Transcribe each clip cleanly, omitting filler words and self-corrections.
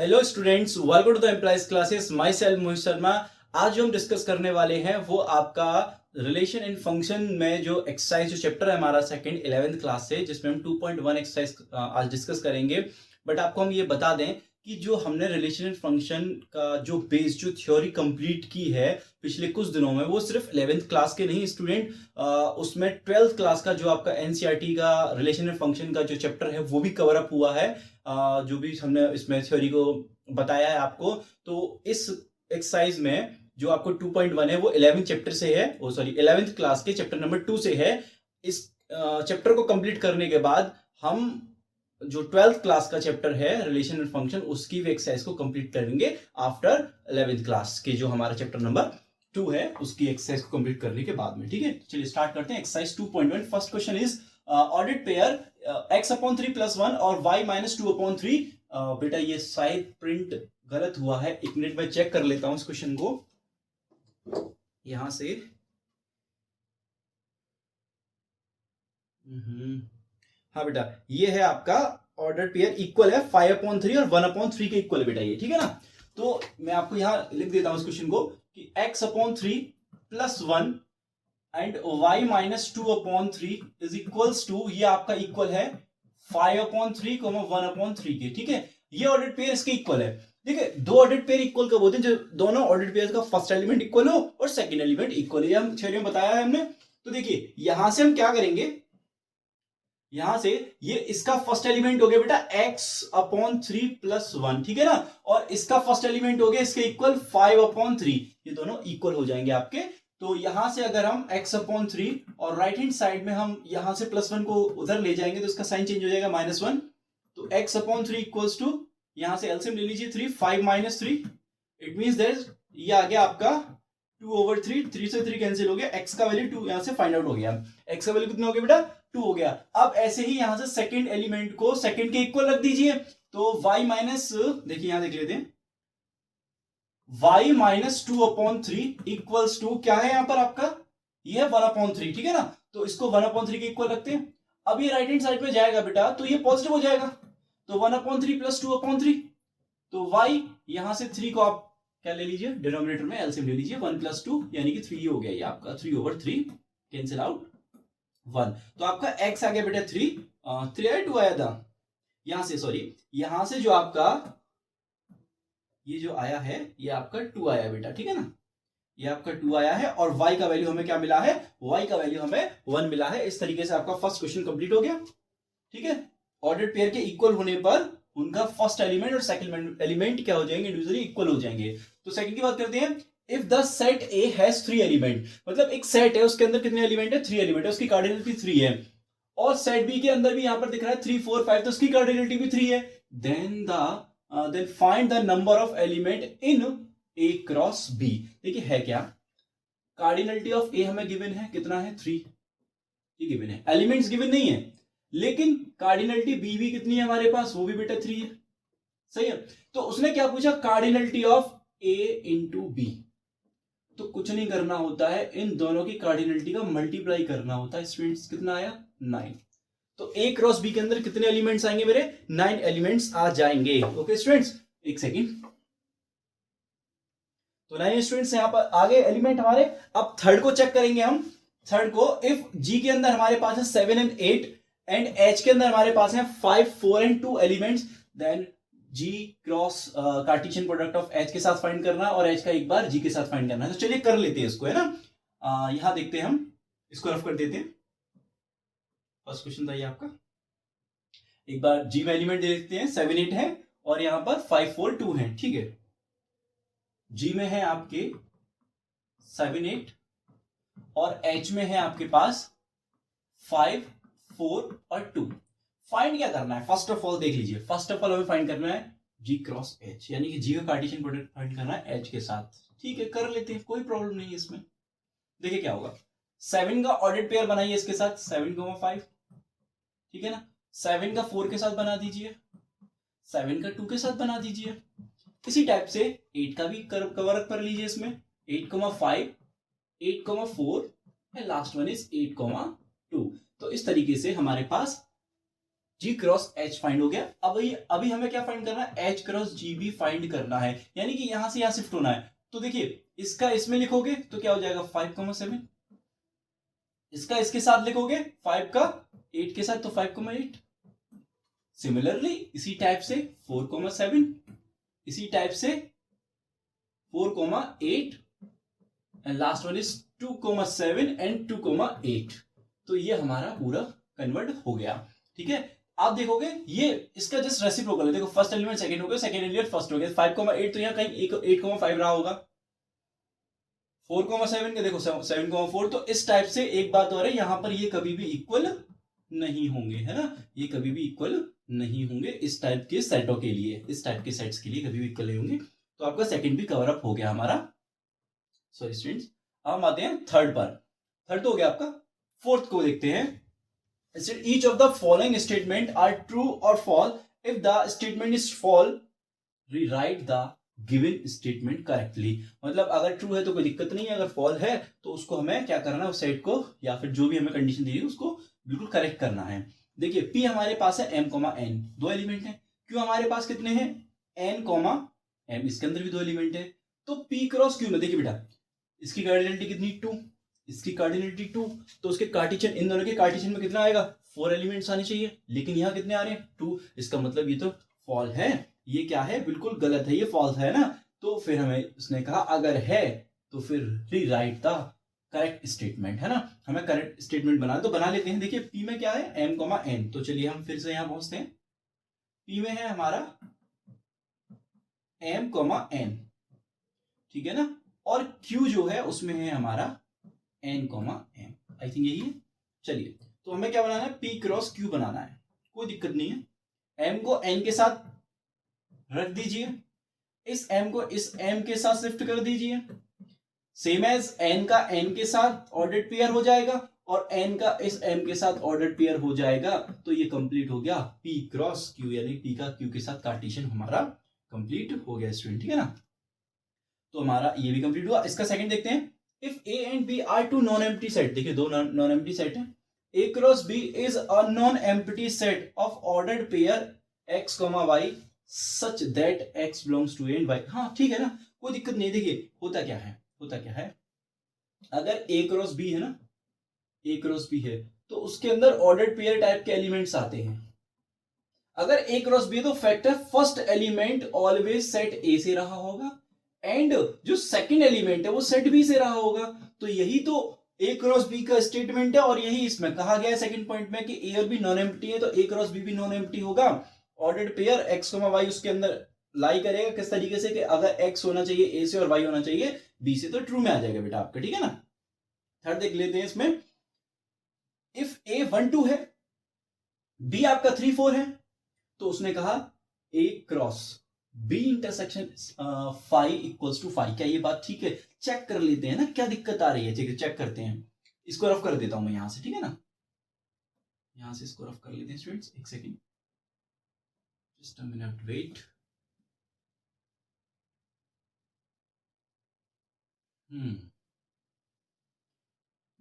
Hello students, welcome to the employees classes. Myself Mohit Sharma. आज जो हम डिस्कस करने वाले हैं वो आपका रिलेशन एंड फंक्शन में जो एक्सरसाइज जो चैप्टर है हमारा सेकंड 11th क्लास से, जिसमें हम 2.1 एक्सरसाइज आज डिस्कस करेंगे। बट आपको हम ये बता दें कि जो हमने रिलेशन एंड फंक्शन का जो बेस जो थ्योरी कंप्लीट की है पिछले कुछ दिनों में, वो सिर्फ 11th क्लास के नहीं स्टूडेंट, उसमें 12th क्लास का जो आपका एनसीईआरटी का रिलेशन एंड फंक्शन का जो चैप्टर है वो भी कवर अप हुआ है। जो भी हमने इसमें थ्योरी को बताया है आपको, तो इस एक्सरसाइज में जो आपको 2.1 है वो 11th चैप्टर से है, ओ सॉरी 11th क्लास के चैप्टर नंबर 2 से है। इस चैप्टर को कंप्लीट करने के बाद हम जो 12th क्लास का चैप्टर है रिलेशन एंड फंक्शन, उसकी भी एक्सरसाइज को कंप्लीट करेंगे आफ्टर 11th क्लास के जो हमारा चैप्टर नंबर 2 है उसकी एक्सरसाइज को कंप्लीट करने के बाद में। ठीक है, चलिए स्टार्ट करते हैं। Exercise 2.1 first question is ordered pair x/3 + 1 और y - 2/3। बेटा ये शायद प्रिंट गलत हुआ है, एक मिनट में चेक कर लेता हूं इस क्वेश्चन को यहां से। हाँ बेटा, ये है आपका ऑर्डर पेयर इक्वल है 5/3 और 1/3 के इक्वल है बेटा ये, ठीक है ना। तो मैं आपको यहां लिख देता हूं इस क्वेश्चन को कि x/3 + 1 and y - 2/3 is equals to, ये आपका इक्वल है 5/3, 1/3 के। ठीक है, ये ऑर्डर पेयर इसके इक्वल है। ठीक है, दो ऑर्डर पेयर इक्वल कब होते हैं? जो दोनों ऑर्डर पेयर का फर्स्ट एलिमेंट इक्वल हो और सेकंड एलिमेंट इक्वल है। ये हम थ्योरी में बताया है हमने। तो देखिए यहां से हम क्या करेंगे, यहां से ये इसका फर्स्ट एलिमेंट हो गया बेटा x/3 + 1, ठीक है ना, और इसका फर्स्ट एलिमेंट हो गया इसके इक्वल 5/3। ये दोनों इक्वल हो जाएंगे आपके। तो यहां से अगर हम x/3 और राइट हैंड साइड में हम यहां से +1 को उधर ले जाएंगे तो इसका साइन चेंज हो जाएगा -1। तो x/3 इक्वल्स टू, यहां से एलसीएम ले लीजिए 3, 5 - 3, इट मींस दैट ये आ गया आपका 2/3। 3 से 3 कैंसिल हो गया, x का वैल्यू 2 यहां से फाइंड आउट हो गया। x का वैल्यू कितना हो गया बेटा? 2 हो गया। अब ऐसे ही यहां से सेकंड एलिमेंट को सेकंड के इक्वल रख दीजिए। तो y माइनस, देखिए यहां देख लेते हैं, y - 2/3 इक्वल्स टू क्या है यहां पर आपका? ये है 1/3, ठीक है ना। तो इसको 1/3 के इक्वल रखते हैं। अब ये राइट हैंड साइड में जाएगा बेटा तो ये पॉजिटिव हो जाएगा, तो 1/3 + 2/3। तो y यहां से 3 को आप क्या ले लीजिए, डिनोमिनेटर में एलसीएम ले लीजिए, 1 + 2 यानी कि 3 हो गया ये आपका, 3/3 कैंसिल आउट 1। तो आपका x आ गया बेटा 3, 3 आया 2 आया था यहां से, सॉरी यहां से जो आपका ये जो आया है ये आपका 2 आया बेटा, ठीक है ना, ये आपका 2 आया है। और y का वैल्यू हमें क्या मिला है? y का वैल्यू हमें 1 मिला है। इस तरीके से आपका फर्स्ट क्वेश्चन कंप्लीट हो गया। ठीक है, ऑर्डर्ड पेयर के इक्वल होने पर उनका फर्स्ट एलिमेंट और सेकंड एलिमेंट क्या हो जाएंगे? इंडिविजुअली इक्वल हो जाएंगे। तो सेकंड की बात करते हैं। If the set A has 3 element, मतलब एक सेट है उसके अंदर कितने एलिमेंट है? 3 एलिमेंट है, उसकी कार्डिनलिटी 3 है। और सेट बी के अंदर भी यहां पर दिख रहा है 3 4 5, तो उसकी कार्डिनलिटी भी 3 है। Then find the number of element in A cross B. देखिए है क्या, कार्डिनलिटी ऑफ ए हमें गिवन है, कितना है? 3, ये गिवन है। एलिमेंट्स गिवन नहीं है, लेकिन कार्डिनलिटी बी भी कितनी है हमारे पास? वो भी बेटा 3 है। सही है। तो उसने क्या पूछा? Cardinality of A into B. तो कुछ नहीं करना होता है, इन दोनों की कार्डिनलिटी का मल्टीप्लाई करना होता है। स्टूडेंट्स कितना आया? 9। तो ए क्रॉस बी के अंदर कितने एलिमेंट्स आएंगे मेरे? 9 एलिमेंट्स आ जाएंगे। ओके स्टूडेंट्स, एक सेकेंड। तो 9 स्टूडेंट्स यहां पर आगे एलिमेंट हमारे। अब थर्ड को चेक करेंगे हम। थर्ड को, इफ जी के अंदर हमारे पास है 7 और 8 एंड एच के अंदर हमारे पास है 5 4 और 2 elements, then G cross Cartesian product of H के साथ फाइंड करना है और एच का एक बार जी के साथ फाइंड करना है। तो चलिए कर लेते हैं इसको, है ना। यहां देखते हैं हम, इसको रफ कर देते हैं। फर्स्ट क्वेश्चन था ये आपका। एक बार जी में एलिमेंट दे देते हैं, 7 8 है और यहां पर 5 4 2 है। ठीक है, जी में है आपके 7 8 और एच में है आपके पास 5 4 और 2। फाइंड क्या करना है? फर्स्ट ऑफ ऑल देख लीजिए, फर्स्ट ऑफ ऑल हमें फाइंड करना है जी क्रॉस एच, यानी कि जी का कार्टेशियन प्रोडक्ट फाइंड करना है एच के साथ। ठीक है, कर लेते हैं, कोई प्रॉब्लम नहीं है इसमें। देखिए क्या होगा, 7 का ऑर्डर्ड पेयर बनाइए इसके साथ, 7,5, ठीक है ना। 7 का 4 के साथ बना दीजिए, 7 का 2 के साथ बना दीजिए। इसी टाइप से 8 का भी कवर कर लीजिए इसमें, 8,5, 8,4 एंड लास्ट वन इज 8,2। तो इस तरीके से हमारे पास जी क्रॉस एच फाइंड हो गया। अभी हमें क्या फाइंड करना है, एच क्रॉस जी भी फाइंड करना है, यानी कि यहां से यहां शिफ्ट होना है। तो देखिए इसका इसमें लिखोगे तो क्या हो जाएगा 5,7, इसका इसके साथ लिखोगे 5 का 8 के साथ तो 5,8। सिमिलरली इसी टाइप से 4,7, इसी टाइप से 4,8 and last one is 2,7 and 2,8। तो ये हमारा पूरा कन्वर्ट हो गया। ठीक है, आप देखोगे ये इसका जस्ट रेसिप्रोकल है। देखो फर्स्ट एलिमेंट सेकंड हो गया, सेकंड एलिमेंट फर्स्ट हो गया। 5,8 तो यहाँ कहीं 8,5 रहा होगा। 4,7 के देखो 7,4। तो इस टाइप से एक बात और है, यहां पर ये कभी भी इक्वल नहीं होंगे, है ना, ये कभी भी इक्वल नहीं होंगे इस टाइप के सेटों के लिए, इस टाइप के सेट्स के लिए कभी भी इक्वल नहीं होंगे। तो आपका सेकंड भी कवर अप हो गया हमारा। सॉरी स्टूडेंट्स, हम आते हैं थर्ड पर। थर्ड तो हो गया आपका। फोर्थ को देखते हैं। Each of the following statement are true और false. If the statement is false, rewrite the given statement correctly. मतलब अगर ट्रू है तो कोई दिक्कत नहीं है, अगर फॉल है तो उसको हमें क्या करना है, उस सेट को या फिर जो भी हमें कंडीशन दी है उसको बिल्कुल करेक्ट करना है। देखिए पी हमारे पास है m, n, दो एलिमेंट है। क्यू हमारे पास कितने हैं, n, m, इसके अंदर भी दो एलिमेंट है। तो p क्रॉस क्यू में देखिए बेटा, इसकी कार्डिनलिटी कितनी 2, इसकी कार्डिनलिटी 2, तो उसके कार्टिशन, इन दोनों के कार्टिशन में कितना आएगा 4 एलिमेंट्स आने चाहिए, लेकिन यहाँ कितने आ रहे हैं 2। इसका मतलब ये तो फॉल है, ये क्या है बिल्कुल गलत है, ये फॉल्स है ना। तो फिर हमें उसने कहा अगर है तो फिर रीराइट द करेक्ट स्टेटमेंट, है ना, हमें करेक्ट स्टेटमेंट बना, तो बना लेते हैं। देखिए पी में क्या है m, n, तो चलिए हम फिर से यहां पहुंचते हैं। पी में है हमारा m, n, ठीक है ना, और q जो है उसमें है हमारा n, m, आई थिंक यही है। चलिए तो हमें क्या बनाना है, p क्रॉस q बनाना है, कोई दिक्कत नहीं है। m को n के साथ रख दीजिए, इस m को इस m के साथ शिफ्ट कर दीजिए, सेम एज n का n के साथ ऑर्डर्ड पेयर हो जाएगा और n का इस m के साथ ऑर्डर्ड पेयर हो जाएगा। तो ये कंप्लीट हो गया p क्रॉस q, यानी p का q के साथ कार्टेशियन हमारा कंप्लीट हो गया स्टूडेंट, ठीक है ना। तो हमारा ये भी कंप्लीट हुआ। इसका सेकंड देखते हैं। If a and b are two non empty set, देखिए दो नॉन एम्प्टी सेट है, a cross b is a non empty set of ordered pair x, y such that x belongs to a and y। हाँ ठीक है ना, कोई दिक्कत नहीं। देखिए होता क्या है, अगर a क्रॉस b है ना, a क्रॉस b है तो उसके अंदर ऑर्डर्ड पेयर टाइप के एलिमेंट्स आते हैं। अगर a क्रॉस b है तो factor first element always set a से रहा होगा एंड जो सेकंड एलिमेंट है वो सेट b से रहा होगा। तो यही तो a क्रॉस b का स्टेटमेंट है और यही इसमें कहा गया है सेकंड पॉइंट में कि a और b नॉन एम्प्टी है, तो a क्रॉस b भी नॉन एम्प्टी होगा। ऑर्डर्ड पेयर x, y उसके अंदर लाई करेगा किस तरीके से कि अगर x होना चाहिए a से और y होना चाहिए b से, तो ट्रू में आ जाएगा बेटा आपका, ठीक है ना। थर्ड देख लेते हैं इसमें। इफ a 1 2 है, b आपका 3 4 है, तो उसने कहा a cross b intersection 5 equals to 5। क्या ये बात ठीक है, चेक कर लेते हैं ना क्या दिक्कत आ रही है, ठीक है चेक करते हैं। इसको रफ कर देता हूं मैं यहां से, ठीक है ना, यहां से इसको रफ कर लेते हैं स्टूडेंट्स, एक second, just a minute wait.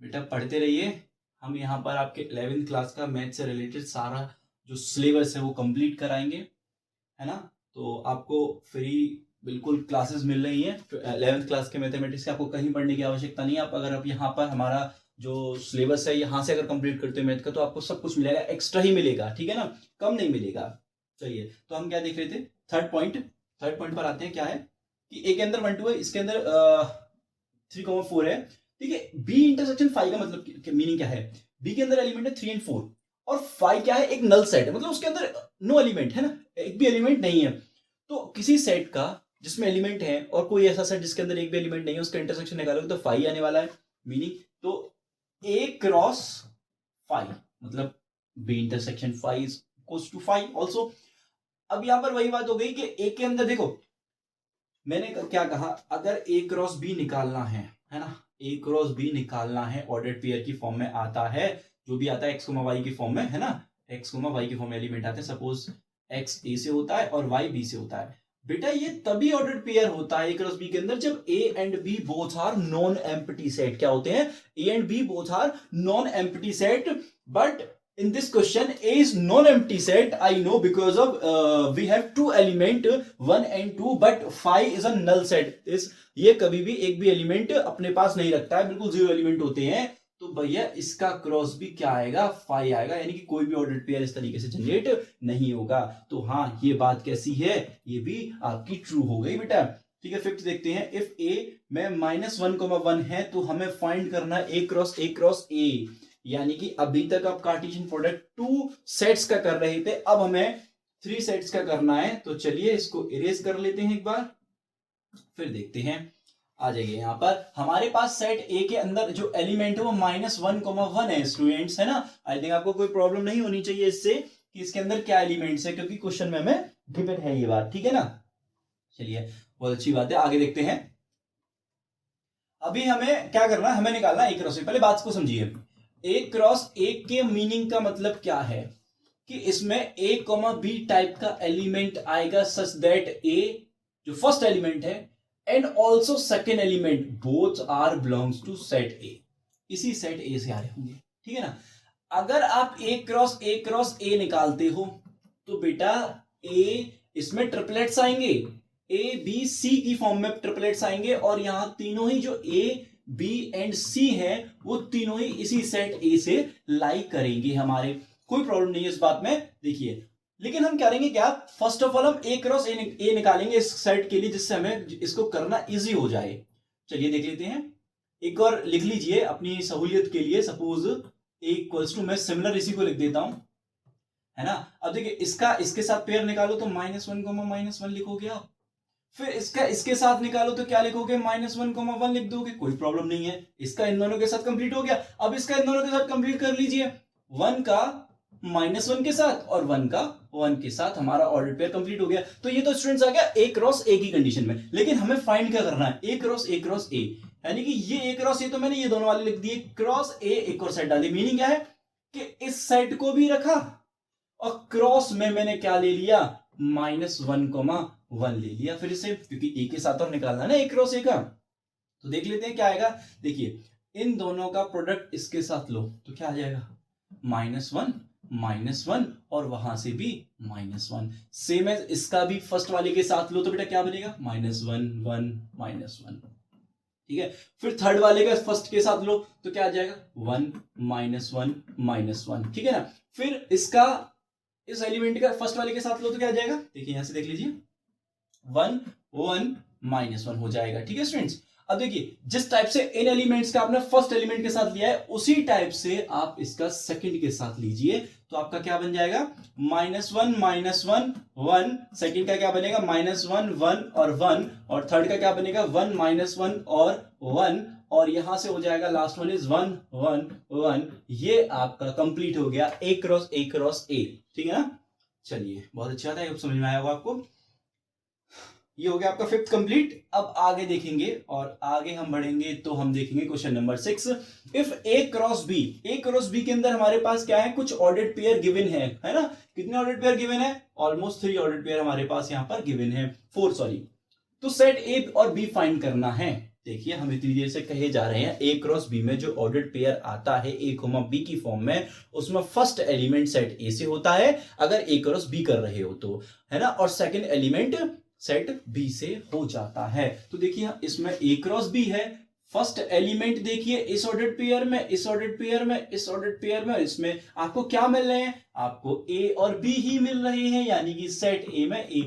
बेटा पढ़ते रहिए, हम यहाँ पर आपके 11th क्लास का मैथ से रिलेटेड सारा जो सिलेबस है वो कंप्लीट कराएंगे, है ना। तो आपको फ्री बिल्कुल क्लासेस मिल रही हैं 11th क्लास के मैथमेटिक्स के, आपको कहीं पढ़ने की आवश्यकता नहीं है। आप अगर आप यहाँ पर हमारा जो सिलेबस है यहाँ से अगर कंप्लीट करते हो मैथ का, तो आपको सब कुछ मिलेगा, एक्स्ट्रा ही मिलेगा, ठीक है ना, कम नहीं मिलेगा। चलिए तो हम क्या देख रहे थे, थर्ड पॉइंट पर आते हैं। क्या है कि ए के अंदर 1 2 है, इसके अंदर 3,4 है, ठीक है। बी इंटरसेक्शन 5 का मतलब मीनिंग क्या है, बी के अंदर एलिमेंट है 3 और 4 और 5 क्या है, एक नल सेट है, मतलब उसके अंदर नो एलिमेंट है ना, एक भी एलिमेंट नहीं है। तो किसी सेट का जिसमें एलिमेंट है और कोई ऐसा सेट जिसके अंदर एक भी एलिमेंट नहीं है, उसका इंटरसेक्शन निकालोगे तो 5 आने वाला है मीनिंग। तो ए क्रॉस 5 मतलब B intersection 5 equals to 5 also. अब यहां पर वही बात हो गई कि ए के अंदर देखो मैंने क्या कहा, अगर ए क्रॉस बी निकालना है ना, ए क्रॉस बी निकालना है ऑर्डर्ड पेयर की फॉर्म में आता है, जो भी आता है एक्स वाई की फॉर्म में, है ना, एक्स वाई की फॉर्म में एलिमेंट आते हैं। सपोज एक्स ए से होता है और वाई बी से होता है, बेटा ये तभी ऑर्डर्ड पेयर होता है ए क्रॉस बी के अंदर जब A and B both are non empty set. क्या होते हैं, A and B both are non empty set, but in this question A is non-empty set. I know because of we have two element 1 and 2 but 5 is a null set. इस ये कभी भी एक भी element अपने पास नहीं रखता है, बिल्कुल जीरो एलिमेंट होते हैं। तो भैया इसका क्रॉस भी क्या आएगा, 5 आएगा, यानी कि कोई भी ऑर्डर पेयर इस तरीके से जनरेट नहीं होगा। तो हाँ ये बात कैसी है, ये भी आपकी ट्रू हो गई बेटा। ठीक है, फिफ्थ देखते हैं। इफ ए में -1,1 है तो हमें फाइंड करना A क्रॉस A, यानी कि अभी तक आप कार्टेशियन प्रोडक्ट 2 सेट्स का कर रहे थे, अब हमें 3 सेट्स का करना है। तो चलिए इसको इरेज कर लेते हैं एक बार, फिर देखते हैं। आ जाइए यहां पर, हमारे पास सेट ए के अंदर जो एलिमेंट है वो -1,1 है स्टूडेंट्स, है ना। आई थिंक आपको कोई प्रॉब्लम नहीं होनी चाहिए इससे कि इसके अंदर क्या एलिमेंट्स है, क्योंकि क्वेश्चन में हमें गिवन है ये बात, ठीक है ना। चलिए बहुत अच्छी बात है, आगे देखते हैं। अभी हमें क्या करना है, हमें निकालना है A क्रॉस A। पहले बात को समझिए, A क्रॉस A के मीनिंग का मतलब क्या है कि इसमें A, B टाइप का एलिमेंट आएगा सच दैट A जो फर्स्ट एलिमेंट है and also second element both are belongs to set A, इसी सेट A से आ रहे होंगे, ठीक है ना। अगर आप A क्रॉस A निकालते हो तो बेटा A इसमें ट्रिपलेट्स आएंगे, A B C की फॉर्म में ट्रिपलेट्स आएंगे, और यहां तीनों ही जो A B एंड C है वो तीनों ही इसी सेट A से लाई करेंगे हमारे, कोई प्रॉब्लम नहीं है इस बात में। देखिए लेकिन हम करेंगे क्या, फर्स्ट ऑफ ऑल हम A क्रॉस A निकालेंगे इस सेट के लिए, जिससे हमें इसको करना इजी हो जाए। चलिए देख लेते हैं, एक और लिख लीजिए अपनी सहूलियत के लिए। सपोज A इक्वल्स टू, मैं सिमिलर इसी को लिख देता हूं, है ना। अब देखिए इसका इसके साथ पेयर निकालो तो -1,-1 लिखोगे आप, फिर इसका इसके साथ निकालो तो क्या लिखोगे, -1,1 लिख दोगे, कोई प्रॉब्लम नहीं है। इसका इन दोनों के साथ कंप्लीट हो गया, अब इसका इन दोनों के साथ कंप्लीट कर लीजिए। 1 का -1 के साथ और 1 का 1 के साथ हमारा ऑर्डर पेयर कंप्लीट हो गया। तो ये तो स्टूडेंट्स आ गया A क्रॉस A की कंडीशन में। लेकिन हमें फाइंड क्या करना है, A क्रॉस A, यानी कि ये A क्रॉस A तो मैंने ये दोनों वाले लिख दिए, क्रॉस A एक और सेट डाल दी। मीनिंग क्या है कि इस सेट को भी रखा और क्रॉस में मैंने क्या ले लिया, -1,1 ले लिया फिर से, क्योंकि A के साथ और निकालना है ना A क्रॉस A का। तो देख लेते हैं क्या आएगा। देखिए इन दोनों का प्रोडक्ट इसके साथ लो तो क्या आ जाएगा, -1 और वहां से भी -1। सेम है इसका भी फर्स्ट वाले के साथ लो तो बेटा क्या बनेगा, -1 ठीक है। फिर थर्ड वाले का फर्स्ट के साथ लो तो क्या आ जाएगा, 1 -1 ठीक है ना। फिर इसका इस एलिमेंट का फर्स्ट वाले के साथ लो तो क्या आ जाएगा, देखिए यहां से देख लीजिए, 1 1 हो जाएगा, ठीक है स्टूडेंट्स। अब देखिए जिस टाइप से इन एलिमेंट्स का आपने फर्स्ट एलिमेंट के साथ लिया है उसी टाइप से आप इसका सेकंड के साथ लीजिए, तो आपका क्या बन जाएगा, -1 1, सेकंड का क्या बनेगा, -1 1 और थर्ड का क्या बनेगा, 1 -1 और 1, और यहां से हो जाएगा लास्ट वन इज 1 1 1। ये आपका कंप्लीट हो गया A क्रॉस A, ठीक है ना। चलिए बहुत अच्छा था, अब समझ में आया होगा आपको। ये हो गया आपका फिफ्थ कंप्लीट। अब आगे देखेंगे, और आगे हम बढ़ेंगे तो हम देखेंगे question number 6। If A cross B के अंदर हमारे पास क्या है, कुछ ऑर्डर्ड पेयर गिवन है ना। कितने ऑर्डर्ड पेयर गिवन है, ऑलमोस्ट 3 ऑर्डर्ड पेयर हमारे पास यहां पर गिवन है, 4 सॉरी। तो सेट A और B फाइंड करना है। देखिए हम इतनी देर से कहे जा रहे हैं A क्रॉस B में जो ऑर्डर्ड पेयर आता है A, B की फॉर्म में, उसमें फर्स्ट एलिमेंट सेट A से होता है अगर A क्रॉस B कर रहे हो तो, है ना, और सेकंड एलिमेंट सेट B से हो जाता है। तो देखिए इसमें A क्रॉस B है, फर्स्ट एलिमेंट देखिए इस ऑर्डर्ड पेयर में, इस ऑर्डर्ड पेयर में, इस ऑर्डर्ड पेयर में, इसमें आपको क्या मिल रहे हैं, आपको A और B ही मिल रहे हैं, यानी कि सेट A में A,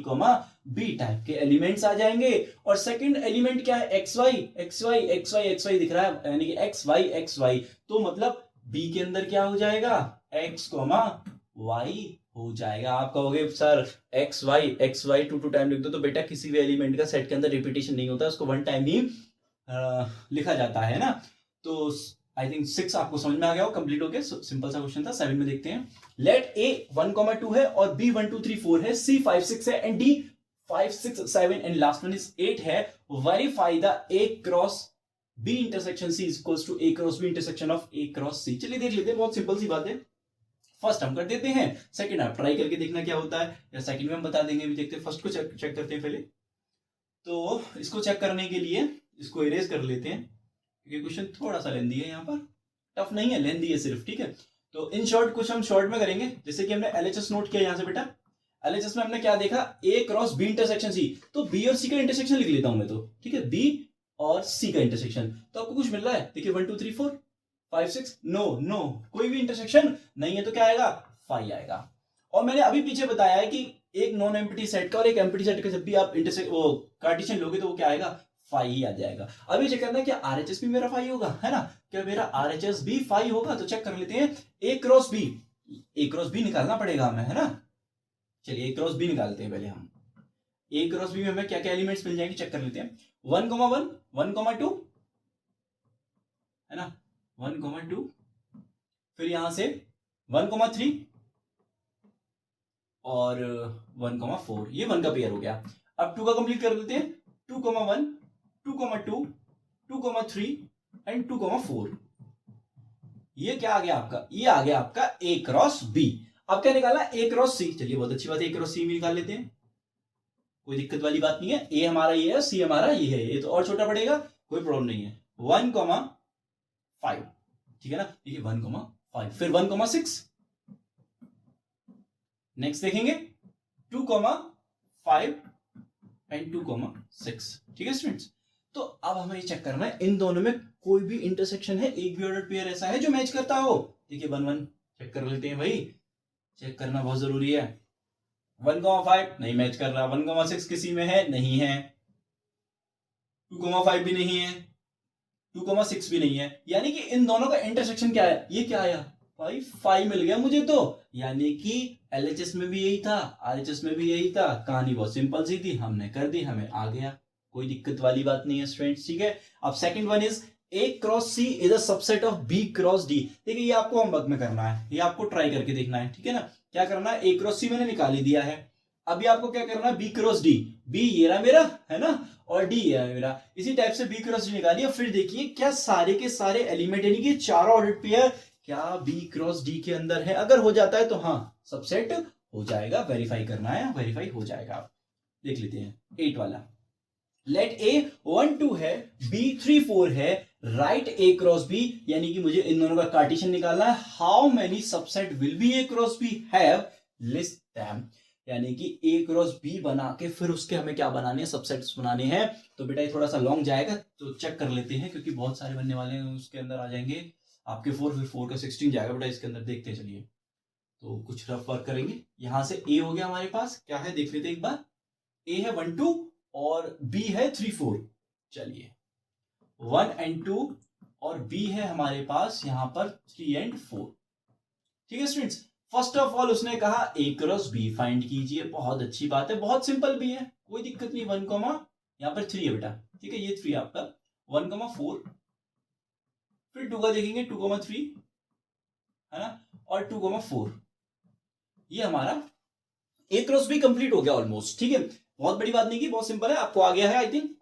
B टाइप के एलिमेंट्स आ जाएंगे। और सेकंड एलिमेंट क्या है, XY दिख रहा है, यानी कि XY, तो मतलब B के अंदर क्या हो जाएगा, X, Y हो जाएगा। आप कहोगे सर XY 2 टाइम लिख दो, तो बेटा किसी भी एलिमेंट का सेट के अंदर रिपीटेशन नहीं होता, उसको 1 टाइम ही लिखा जाता है ना। तो आई थिंक 6 आपको समझ में आ गया हो, कंप्लीट हो गया, सिंपल सा क्वेश्चन था। 7 में देखते हैं। लेट A 1, 2 है और B 1 2 3 4 है, C 5 6 है and D 5 6 7 and last one is 8 है। Verify the A cross B intersection C is equals to A cross B intersection of A cross C। चलिए देख लेते हैं, बहुत सिंपल सी बात है। फर्स्ट हम कर देते हैं, सेकंड आप ट्राई करके देखना क्या होता है, या सेकंड में हम बता देंगे। भी देखते हैं, फर्स्ट को चेक करते हैं पहले। तो इसको चेक करने के लिए इसको इरेज कर लेते हैं, क्योंकि क्वेश्चन थोड़ा सा लेंदी है, यहाँ पर टफ नहीं है, लेंदी है सिर्फ, ठीक है। तो इन शॉर्ट कुछ हम शॉर्ट में करेंगे, जैसे कि हमने एलएचएस नोट किया यहां से बेटा। एलएचएस में हमने क्या देखा, ए क्रॉस बी इंटरसेक्शन सी, तो बी और सी का इंटरसेक्शन लिख लेता हूं मैं तो, ठीक है, बी और सी का इंटरसेक्शन। तो आपको कुछ मिल रहा है, देखिए 1 2 3 4 5 6, नो कोई भी इंटरसेक्शन नहीं है, तो क्या आएगा, फाई आएगा। और मैंने अभी पीछे बताया है कि एक नॉन एम्प्टी सेट का और एक एम्प्टी सेट का जब भी आप वो कार्टेशियन लोगे तो वो क्या आएगा, फाई ही आ जाएगा। अभी चेक करना है क्या आरएचएस भी मेरा फाई होगा, है ना, क्या मेरा आरएचएस भी फाई होगा, तो चेक कर लेते हैं। ए क्रॉस बी निकालना पड़ेगा हमें, है ना। चलिए ए क्रॉस बी निकालते हैं पहले हम। ए क्रॉस बी में हमें क्या क्या एलिमेंट्स मिल जाएंगे, चेक कर लेते हैं। 1,1 1,2 है ना, 1,2, फिर यहां से 1,3 और 1,4, ये 1 का पेयर हो गया। अब 2 का कंप्लीट कर लेते हैं, 2,1 2,2 2,3 एंड 2,4। ये क्या आ गया आपका, ये आ गया आपका ए क्रॉस बी। अब क्या निकालना, ए क्रॉस सी। चलिए बहुत अच्छी बात है, ए क्रॉस सी भी निकाल लेते हैं, कोई दिक्कत वाली बात नहीं है। ए हमारा ये है, सी हमारा ये है, ये तो और छोटा पड़ेगा, कोई प्रॉब्लम नहीं है। 1,5, ठीक है ना, देखिए 1,5, फिर 1,6, नेक्स्ट देखेंगे 2,5 एंड 2,6, ठीक है स्टूडेंट्स। तो अब हमें ये चेक करना है इन दोनों में कोई भी इंटरसेक्शन है, एक भी ऑर्डर पेयर ऐसा है जो मैच करता हो। देखिए 1 1 चेक कर लेते हैं भाई, चेक करना बहुत जरूरी है। 1,5 नहीं मैच कर रहा, 1,6 किसी में है, नहीं है, 2,5 भी नहीं है, 2,6 भी नहीं है, यानी कि इन दोनों का इंटरसेक्शन क्या है, ये क्या आया भाई, 5 मिल गया मुझे तो। यानी कि एलएचएस में भी यही था, आरएचएस में भी यही था। कहानी बहुत सिंपल सी थी, हमने कर दी, हमें आ गया, कोई दिक्कत वाली बात नहीं है स्टूडेंट्स, ठीक है। अब second one is A cross C is a subset of B cross D. देखिए ये आपको होमवर्क में करना है, ये आपको ट्राई करके देखना है, ठीक है ना। क्या करना है, ए क्रॉस सी मैंने निकाल ही दिया है, अभी आपको क्या करना है, बी क्रॉस डी। बी ये रहा मेरा, है ना, और डी ये रहा मेरा। इसी टाइप से बी क्रॉस डी निकालिए। फिर देखिए क्या सारे के सारे एलिमेंट यानी कि चारों ऑर्डर पेयर क्या बी क्रॉस डी के अंदर है। अगर हो जाता है तो हाँ सबसेट हो जाएगा, वेरीफाई करना है, वेरीफाई हो जाएगा। देख लेते हैं 8 वाला, लेट ए 1 2 है, बी 3 4 है, राइट ए क्रॉस बी, यानी कि मुझे इन दोनों का कार्टेशियन निकालना है। How many subset will be A cross B, have, list them. यानी कि ए क्रॉस बी बना के फिर उसके हमें क्या बनाने हैं, सबसेट्स बनाने हैं। तो बेटा ये थोड़ा सा लॉन्ग जाएगा, तो चेक कर लेते हैं, क्योंकि बहुत सारे बनने वाले हैं, उसके अंदर आ जाएंगे आपके 4, फिर 4 का 16 जाएगा बेटा इसके अंदर, देखते हैं चलिए। तो कुछ रफ वर्क करेंगे। यहां से ए हो गया हमारे पास, क्या है देख लेते हैं एक बार। ए है 1 2 और बी है 3 4। चलिए 1 and 2 और बी है हमारे पास यहां पर 3 and 4, ठीक है स्टूडेंट्स। फर्स्ट ऑफ ऑल उसने कहा ए क्रॉस बी फाइंड कीजिए, बहुत अच्छी बात है, बहुत सिंपल भी है, कोई दिक्कत नहीं। 1 यहां पर 3 है बेटा, ठीक है, ये 3 आपका 1,4, फिर 2 का देखेंगे 2,3 है ना, और 2,4। ये हमारा ए क्रॉस बी कंप्लीट हो गया ऑलमोस्ट, ठीक है, बहुत बड़ी बात नहीं की, बहुत सिंपल है, आपको आ गया है आई थिंक।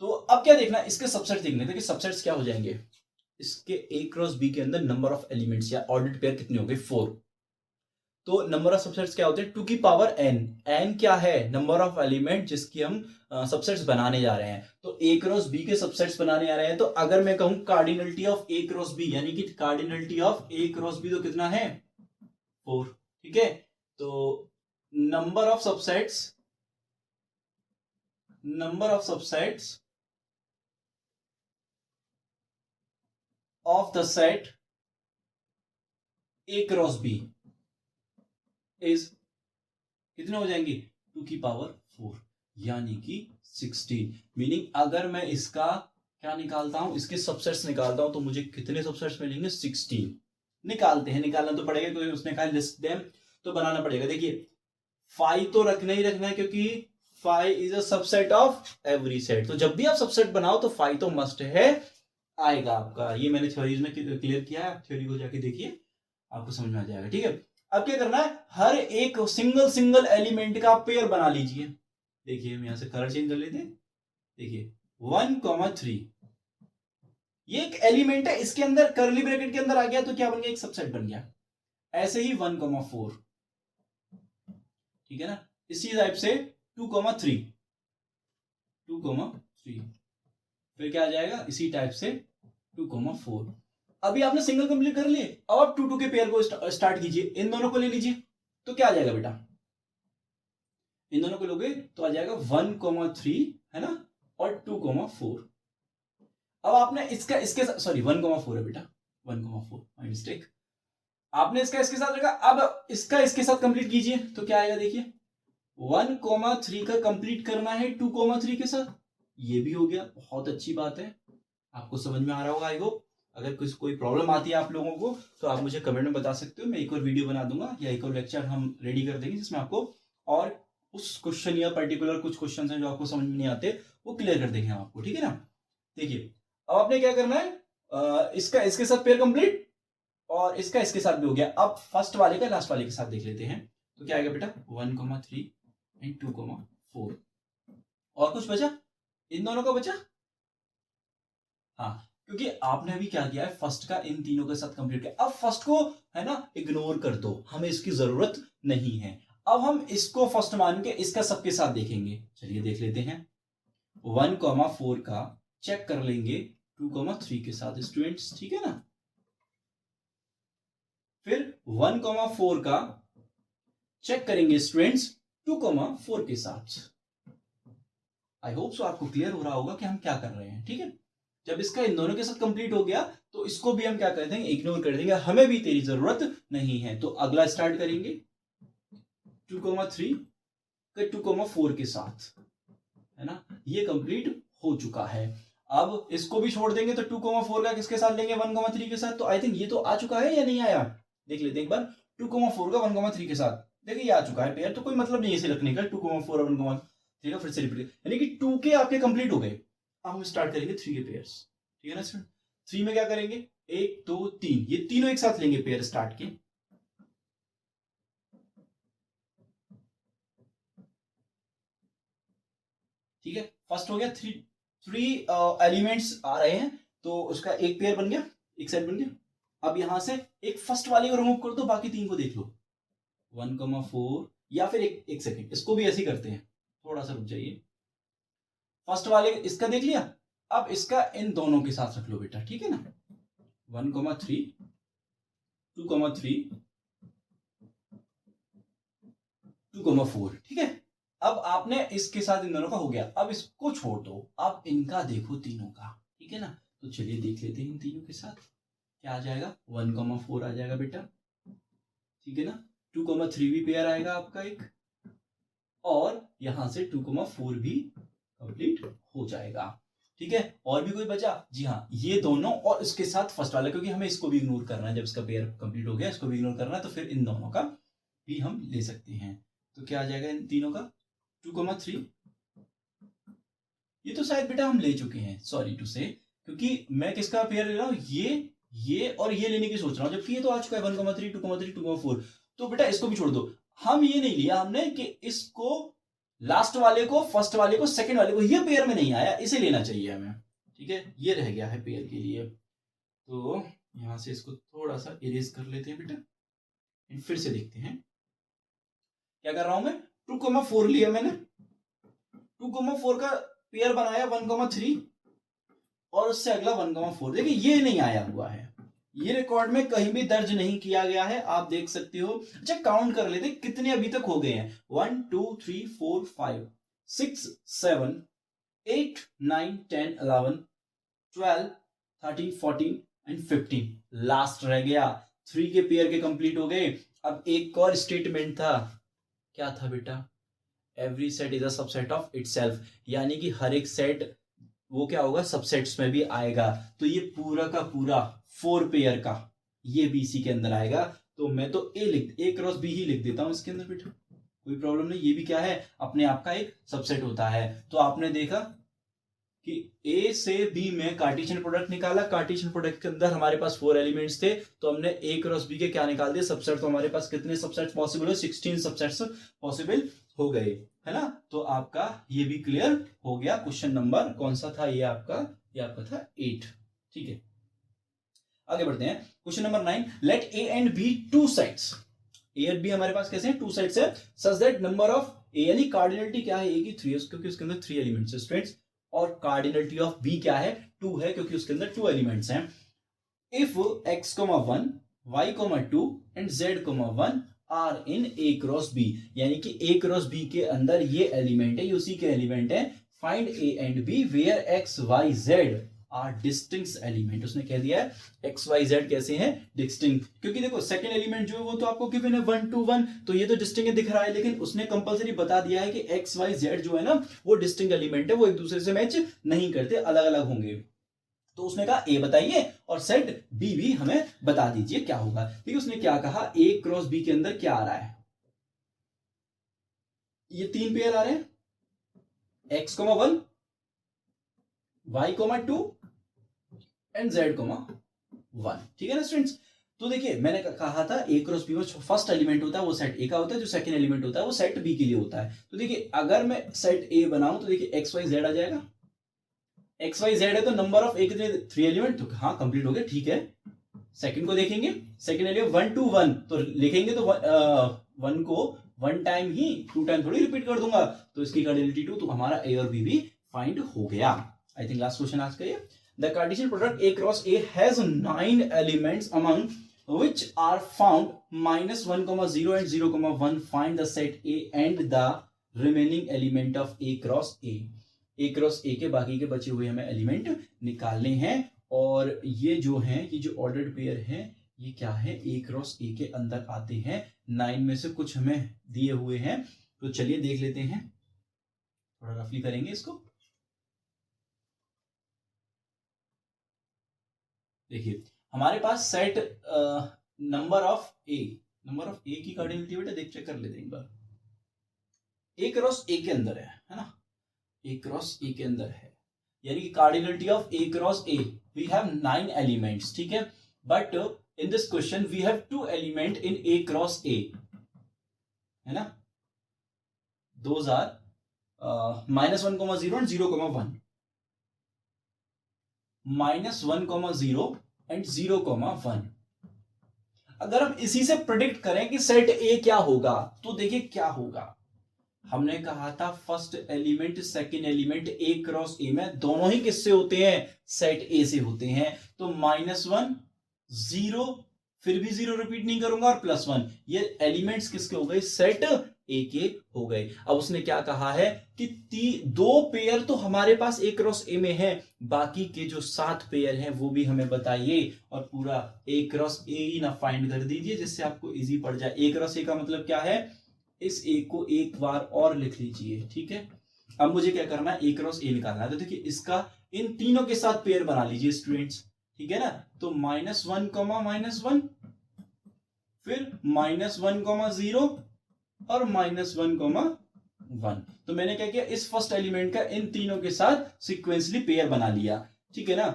तो अब क्या देखना है, इसके सबसेट देखने थे कि सबसेट्स क्या हो जाएंगे। इसके ए क्रॉस बी के अंदर नंबर ऑफ एलिमेंट्स या ऑर्डर्ड पेयर कितने हो गए, 4। तो नंबर ऑफ सबसेट्स क्या होते हैं, 2 की पावर n। n क्या है, नंबर ऑफ एलिमेंट जिसकी हम सबसेट्स बनाने जा रहे हैं। तो ए क्रॉस बी के सबसेट्स बनाने जा रहे हैं, तो अगर मैं कहूं cardinality of A cross B, यानी कि cardinality of A cross B तो कितना है, 4, ठीक है। तो number of subsets of the set A cross B is कितने हो जाएंगे, 2 की पावर 4, यानी कि 16। मीनिंग अगर मैं इसका क्या निकालता हूं, इसके सबसेट्स निकालता हूं, तो मुझे कितने सबसेट्स मिलेंगे, 16। निकालते हैं, निकालना तो पड़ेगा क्योंकि उसने कहा लिस्ट देम, तो बनाना पड़ेगा। देखिए 5 तो रखना ही रखना है, क्योंकि 5 is a subset of every set. तो जब भी आप सबसेट बनाओ तो 5 तो मस्ट है आएगा आपका। ये मैंने थ्योरीज में क्लियर किया है, आप थ्योरी को जाके देखिए, आपको समझ में आ जाएगा, ठीक है। अब क्या करना है, हर एक सिंगल एलिमेंट का पेयर बना लीजिए। देखिए हम यहां से कलर चेंज कर लेते हैं, देखिए 1,3 ये एक एलिमेंट है, इसके अंदर कर्ली ब्रैकेट के अंदर आ गया तो क्या बन गया, एक सबसेट बन गया। ऐसे ही 1,4, ठीक है ना। इसी टाइप से 2,3 फिर क्या आ जाएगा, इसी टाइप से 2,4। अभी आपने सिंगल कंप्लीट कर लिए, अब आप 2 2 के पेयर को स्टार्ट कीजिए, इन दोनों को ले लीजिए, तो क्या आ जाएगा बेटा, इन दोनों को लोगे तो आ जाएगा 1,3 है ना, और 2,4। अब आपने इसका इसके साथ, सॉरी 1,4 है बेटा, 1,4 माय मिस्टेक, आपने इसका इसके साथ रखा, अब इसका इसके साथ कंप्लीट कीजिए, तो क्या आएगा देखिए, 1,3 का कंप्लीट करना है 2,3 के साथ, ये भी हो गया, बहुत अच्छी बात है, आपको समझ में आ रहा होगा आई होप। अगर कुछ कोई प्रॉब्लम आती है आप लोगों को तो आप मुझे कमेंट में बता सकते हो, मैं एक और वीडियो बना दूंगा या एक और लेक्चर हम रेडी कर देंगे जिसमें आपको और उस क्वेश्चन या पर्टिकुलर कुछ क्वेश्चन हैं जो आपको समझ में नहीं आते वो क्लियर कर देंगे हम आपको, ठीक है ना। देखिए अब आपने क्या करना है, इसका इसके साथ पेयर कंप्लीट और इसका इसके साथ भी हो गया, अब फर्स्ट वाले का लास्ट वाले के साथ देख लेते हैं, तो क्या आएगा बेटा 1,3 एंड 2,4, और कुछ बचा, इन दोनों का बचा, हाँ, क्योंकि आपने अभी क्या किया है, फर्स्ट का इन तीनों के साथ कंप्लीट किया, अब फर्स्ट को है ना इग्नोर कर दो, हमें इसकी जरूरत नहीं है, अब हम इसको फर्स्ट मान के इसका सबके साथ देखेंगे, चलिए देख लेते हैं, 1,4 का चेक कर लेंगे 2,3 के साथ स्टूडेंट्स, ठीक है ना, फिर 1,4 का चेक करेंगे स्टूडेंट्स 2,4 के साथ। आई होप सो आपको क्लियर हो रहा होगा कि हम क्या कर रहे हैं, ठीक है। जब इसका इन दोनों के साथ कंप्लीट हो गया तो इसको भी हम क्या कर देंगे, इग्नोर कर देंगे, हमें भी तेरी जरूरत नहीं है, तो अगला स्टार्ट करेंगे 2,3 का 2,4 के साथ, है ना, ये कंप्लीट हो चुका है, अब इसको भी छोड़ देंगे तो 2,4 का किसके साथ लेंगे, 1,3 के साथ, तो आई थिंक ये तो आ चुका है या नहीं आया, देख लेते हैं एक बार, 2,4 का 1,3 के साथ, देखिए ये आ चुका है पेयर, तो कोई मतलब नहीं है इसे रखने का, 2,4 और 1,3 का फिर से रिपीट, यानी कि 2 के आपके कंप्लीट हो गए, अब हम स्टार्ट करेंगे 3 के पेयर्स, ठीक है ना सर। 3 में क्या करेंगे, 1 2 3, ये तीनों एक साथ लेंगे पेयर स्टार्ट के, ठीक है, फर्स्ट हो गया, थ्री एलिमेंट्स आ रहे हैं तो उसका एक पेयर बन गया, एक सेट बन गया, अब यहां से एक फर्स्ट वाले को रिमूव कर दो, बाकी 3 को देख लो, 1,4, या फिर एक सेकेंड इसको भी ऐसे ही करते हैं, थोड़ा सा रुक जाइए, फर्स्ट वाले इसका देख लिया, अब इसका इन दोनों के साथ रख लो बेटा, ठीक है ना, 1,3 2,3 2,4, ठीक है, अब आपने इसके साथ इन दोनों का हो गया, अब इसको छोड़ दो, अब इनका देखो तीनों का, ठीक है ना, तो चलिए देख लेते हैं इन तीनों के साथ क्या आ जाएगा, 1,4 आ जाएगा बेटा, ठीक है ना, 2,3 भी पेयर आएगा आपका एक, और यहां से 2,4 भी कंप्लीट हो जाएगा, ठीक है, और भी कोई बचा, जी हाँ, ये दोनों और इसके साथ फर्स्ट वाला, क्योंकि हमें इसको भी इग्नोर करना है, जब इसका पेयर कंप्लीट हो गया इसको भी इग्नोर करना है, तो फिर इन दोनों का भी हम ले सकते हैं, तो क्या आ जाएगा इन तीनों का 2,3, ये तो शायद बेटा हम ले चुके हैं, सॉरी टू से, क्योंकि मैं किसका पेयर ले रहा हूं, ये और ये लेने की सोच रहा हूं, जबकि ये तो आ चुका है 1,3 2,3 2,4, तो बेटा इसको भी छोड़ दो, हम ये नहीं लिया हमने कि इसको लास्ट वाले को, फर्स्ट वाले को, सेकंड वाले को, ये पेयर में नहीं आया, इसे लेना चाहिए हमें, ठीक है, ये रह गया है पेयर के लिए, तो यहां से इसको थोड़ा सा इरेज कर लेते हैं बेटा, फिर से देखते हैं क्या कर रहा हूं मैं, 2,4 लिया मैंने, 2,4 का पेयर बनाया 1,3 और उससे अगला 1,4, देखिए ये नहीं आया हुआ है, ये रिकॉर्ड में कहीं भी दर्ज नहीं किया गया है, आप देख सकते हो। अच्छा काउंट कर लेते कितने अभी तक हो गए हैं, 1 2 3 4 5 6 7 8 9 10 11 12 13 14 एंड 15, लास्ट रह गया, 3 के पेयर के कंप्लीट हो गए, अब एक और स्टेटमेंट था, क्या था बेटा, every set is a subset of itself, यानी कि हर एक सेट वो क्या होगा, सबसेट्स में भी आएगा, तो ये पूरा का पूरा 4 पेयर का ये भी इसी के अंदर आएगा, तो मैं तो ए क्रॉस बी ही लिख देता हूं इसके अंदर बेटा, कोई प्रॉब्लम नहीं, ये भी क्या है अपने आप का एक सबसेट होता है, तो आपने देखा कि ए से बी में कार्टेशियन प्रोडक्ट निकाला, कार्टेशियन प्रोडक्ट के अंदर हमारे पास 4 एलिमेंट्स थे, तो हमने ए क्रॉस बी के क्या निकाल दिए, सबसेट, तो हमारे पास कितने सबसेट्स पॉसिबल है, 16 सबसेट्स पॉसिबल हो गए, है ना, तो आपका ये भी क्लियर हो गया, क्वेश्चन नंबर कौन सा था, ये आपका था 8, ठीक है, आगे बढ़ते हैं, question number 9, let A and B two sets, A and B हमारे पास कैसे हैं, टू सेट्स है, such that number of A, यानी कार्डिनलिटी क्या है ए की 3 है, क्योंकि उसके अंदर 3 एलिमेंट्स है स्टूडेंट्स, और कार्डिनलिटी ऑफ बी क्या है 2 है, क्योंकि उसके अंदर 2 एलिमेंट्स हैं, if x, 1, y, 2 and z, 1 are in A cross B, यानी कि ए क्रॉस बी के अंदर ये एलिमेंट है, ये उसी के एलिमेंट है, find A and B where X Y Z are distinct element. उसने कह दिया है एक्स वाई जेड कैसे हैं, डिस्टिंक्ट, क्योंकि देखो सेकंड एलिमेंट जो है वो तो आपको गिवन है 1 to 1, तो ये तो डिस्टिंक्ट दिख रहा है, लेकिन उसने कंपलसरी बता दिया है कि एक्स वाई जेड जो है ना वो डिस्टिंक्ट एलिमेंट है, वो एक दूसरे से मैच नहीं करते, अलग अलग होंगे। तो उसने कहा ए बताइए और सेट बी भी हमें बता दीजिए क्या होगा। ठीक है, उसने क्या कहा, ए क्रॉस बी के अंदर क्या आ रहा है, ये 3 पेयर आ रहे हैं, x, 1, y, 2 एंड z, 1। ठीक है ना स्टूडेंट्स। तो देखिए मैंने कहा था ए क्रॉस बी में फर्स्ट एलिमेंट होता है वो सेट ए का होता है, जो सेकंड एलिमेंट होता है वो सेट बी के लिए होता है। तो देखिए अगर मैं सेट ए बनाऊं तो देखिए एक्स वाई जेड आ जाएगा, एक्स वाई जेड है तो नंबर ऑफ ए कितने 3 एलिमेंट, तो हाँ कंप्लीट हो गया। ठीक है, सेकंड को देखेंगे, सेकंड एलिमेंट 1 to 1 तो लिखेंगे तो 1 को 1 टाइम ही 2 टाइम थोड़ी रिपीट कर दूंगा, तो इसकी कार्डिनलिटी 2, तो हमारा ए और बी भी फाइंड हो गया। आई थिंक लास्ट क्वेश्चन आज का ये, the Cartesian product A cross A has 9 elements among which are found -1, 0 and 0, 1 find the set A and the remaining element of A cross A। A cross ए के बाकी के बचे हुए हमें element निकालने हैं, और ये जो हैं, ये जो ऑर्डर्ड पेयर हैं, ये क्या है, ए क्रॉस ए के अंदर आते हैं। 9 में से कुछ हमें दिए हुए हैं, तो चलिए देख लेते हैं, थोड़ा रफली करेंगे इसको। देखिए हमारे पास सेट नंबर ऑफ ए की कार्डिनलिटी बेटा देख चेक कर लेते हैं एक बार। ए क्रॉस ए के अंदर है ना, ए क्रॉस ए के अंदर है, यानी कि cardinality of A cross A, we have 9 elements. ठीक है, but in this question we have 2 element in A cross A, है ना, दोज आर -1, 0 एंड 0, 1, -1, 0 एंड 0, 1। अगर हम इसी से प्रेडिक्ट करें कि सेट ए क्या होगा, तो देखिए क्या होगा, हमने कहा था फर्स्ट एलिमेंट सेकंड एलिमेंट ए क्रॉस ए में दोनों ही किससे होते हैं, सेट ए से होते हैं, तो -1, 0, फिर भी 0 रिपीट नहीं करूंगा, और +1, ये एलिमेंट्स किसके हो गए, सेट ए के हो गए। अब उसने क्या कहा है कि 2 पेयर तो हमारे पास ए क्रॉस ए में है, बाकी के जो 7 पेयर हैं वो भी हमें बताइए, और पूरा ए क्रॉस ए ही ना फाइंड कर दीजिए, जिससे आपको इजी पड़ जाए। ए क्रॉस ए का मतलब क्या है, इस ए को एक बार और लिख लीजिए। ठीक है, अब मुझे क्या करना है, ए क्रॉस ए निकालना है, तो देखिए इसका इन तीनों के साथ पेयर बना लीजिए स्टूडेंट्स। ठीक है ना, तो -1, -1, फिर -1, 0 और -1, 1। तो मैंने क्या किया, इस फर्स्ट एलिमेंट का इन तीनों के साथ सीक्वेंसली पेयर बना लिया। ठीक है ना,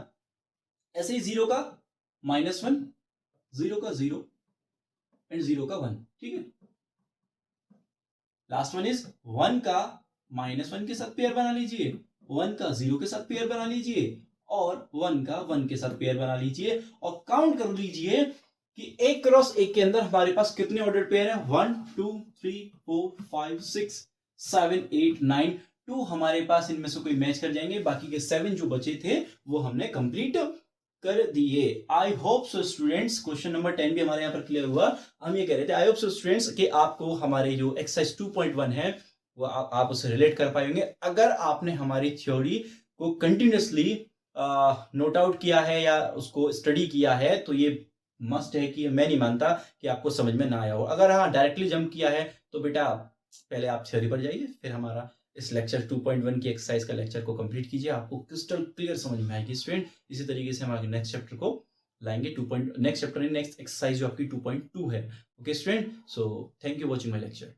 ऐसे ही 0 का -1, 0 का 0 एंड 0 का 1। ठीक है, लास्ट वन इज 1 का -1 के साथ पेयर बना लीजिए, 1 का 0 के साथ पेयर बना लीजिए, और 1 का 1 के साथ पेयर बना लीजिए, और काउंट कर लीजिए कि ए क्रॉस ए के अंदर हमारे पास कितने ऑर्डर पेयर हैं, 1, 2, 3, 4, 5, 6, 7, 8, 9, 2 हमारे पास इनमें से कोई मैच कर जाएंगे, बाकी के 7 जो बचे थे वो हमने कंप्लीट कर दिए। I hope so students, question number 10 भी हमारे यहाँ पर क्लियर हुआ। हम ये कह रहे थे आई होप सो स्टूडेंट्स कि आपको हमारे जो एक्सरसाइज 2.1 है वो आप उससे रिलेट कर पाएंगे। अगर आपने हमारी थ्योरी को कंटिन्यूसली नोट आउट किया है या उसको स्टडी किया है, तो ये मस्ट है कि मैं नहीं मानता कि आपको समझ में ना आया हो। अगर हाँ डायरेक्टली जंप किया है तो बेटा पहले आप थ्योरी पर जाइए, फिर हमारा इस लेक्चर 2.1 की एक्सरसाइज का लेक्चर को कंप्लीट कीजिए, आपको क्रिस्टल क्लियर समझ में आएगी स्टूडेंट। इसी तरीके से हम आगे नेक्स्ट चैप्टर को लाएंगे, नेक्स्ट चैप्टर नेक्स्ट एक्सरसाइज जो आपकी 2.2 है। Okay student, so thank you watching my lecture.